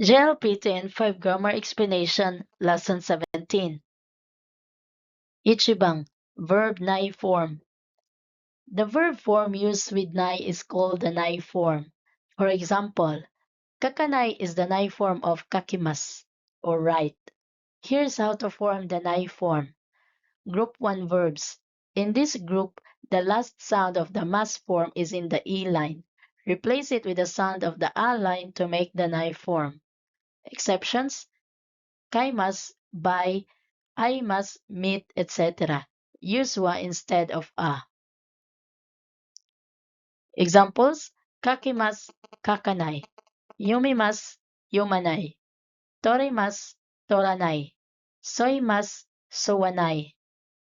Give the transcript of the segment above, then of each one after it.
JLPT and 5 Grammar Explanation, Lesson 17. Ichibang, verb nai form. The verb form used with nai is called the nai form. For example, kakanai is the nai form of kakimas, or right. Here's how to form the nai form. Group 1 verbs. In this group, the last sound of the mas form is in the E line. Replace it with the sound of the A line to make the nai form. Exceptions: kaimas, by, I must meet, etc. Use wa instead of a. Examples: kakimas, kakanai. Yumimas, yumanai. Torimas, toranai. Soimas, sowanai.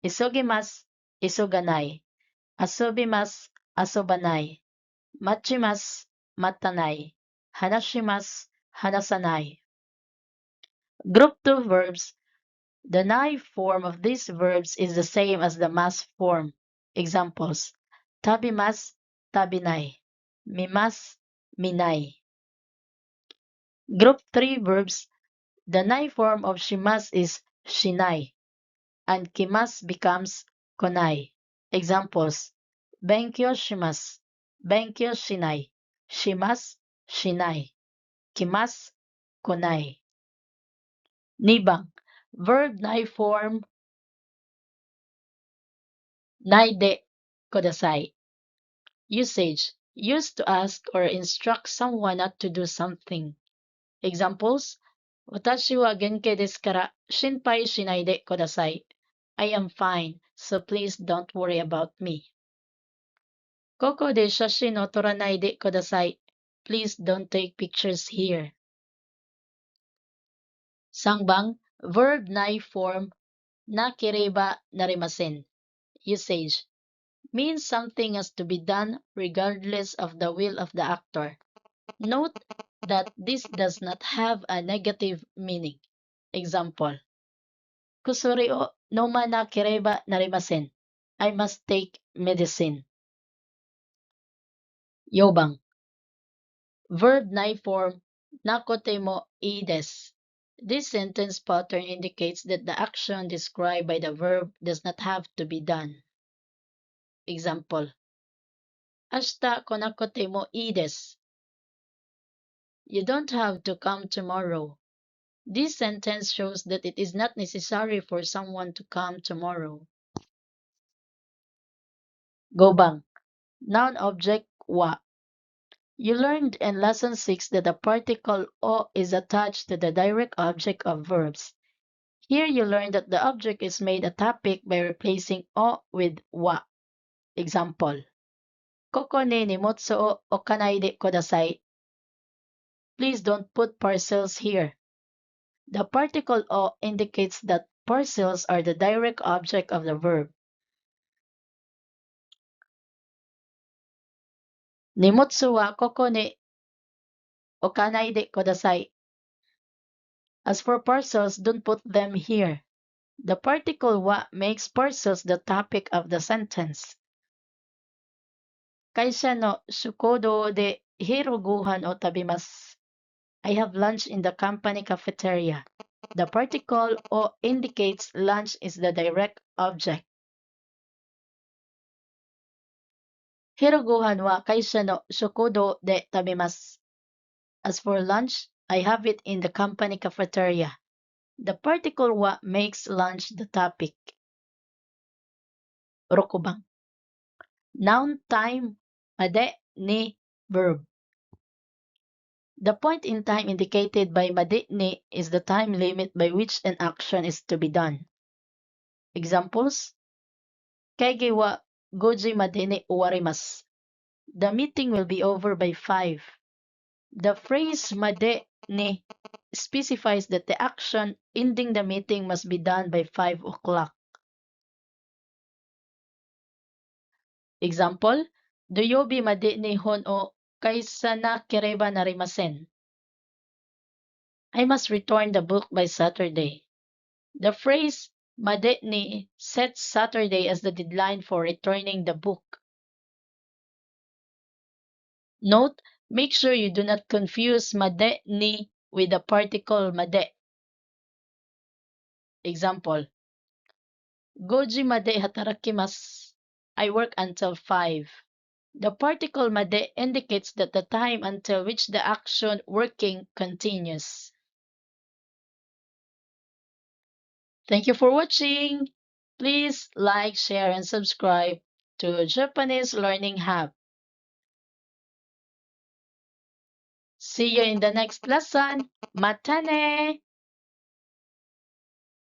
Isugimas, isuganai. Asubimas, asobanai. Machimas, matanai. Hanashimas, hanasanai. Group 2 verbs. The nai form of these verbs is the same as the mas form. Examples: tabimas, tabinai. Mimas, minai. Group 3 verbs. The nai form of shimas is shinai, and kimas becomes konai. Examples: benkyo shimas, benkyo shinai. Shimas, shinai. Kimas, konai. Nibang, verb nai form naide kodasai. Usage: used to ask or instruct someone not to do something. Examples: Watashi wa genki desu kara shinpai shinaide kudasai. I am fine, so please don't worry about me. Koko de shashin o toranaide kudasai. Please don't take pictures here. Sangbang, verb nai form nakireba narimasen. Usage: means something has to be done regardless of the will of the actor. Note that this does not have a negative meaning. Example: Kusuri o noma na kireba narimasen. I must take medicine. Yobang, verb nai form nakote mo ides. This sentence pattern indicates that the action described by the verb does not have to be done. Example: Ashita konakote mo ides. You don't have to come tomorrow. This sentence shows that it is not necessary for someone to come tomorrow. Gobang, noun object wa. You learned in lesson 6 that the particle o is attached to the direct object of verbs. Here you learn that the object is made a topic by replacing o with wa. Example: Koko ne nimotsu o okanaide kodasai. Please don't put parcels here. The particle o indicates that parcels are the direct object of the verb. Nimotsu wa koko ne okanaide kodasai. As for parcels, don't put them here. The particle wa makes parcels the topic of the sentence. Kaisha no shukodo de hiroguhan o tabimasu. I have lunch in the company cafeteria. The particle o indicates lunch is the direct object. Hiroguhan wa kaisha no shukodo de tabimasu. As for lunch, I have it in the company cafeteria. The particle wa makes lunch the topic. Rokubang, noun time, made ni verb. The point in time indicated by made ni is the time limit by which an action is to be done. Examples: Kaige wa goji made ni owarimasu. The meeting will be over by 5. The phrase made ni specifies that the action ending the meeting must be done by 5 o'clock. Example: Doyobi made ni hon o kaisa na kereba narimasen. I must return the book by Saturday. The phrase made ni sets Saturday as the deadline for returning the book. Note: make sure you do not confuse made ni with the particle made. Example, Goji made hatarakimasu. I work until 5. The particle made indicates that the time until which the action working continues. Thank you for watching. Please like, share, and subscribe to Japanese Learning Hub. See you in the next lesson. Mata ne!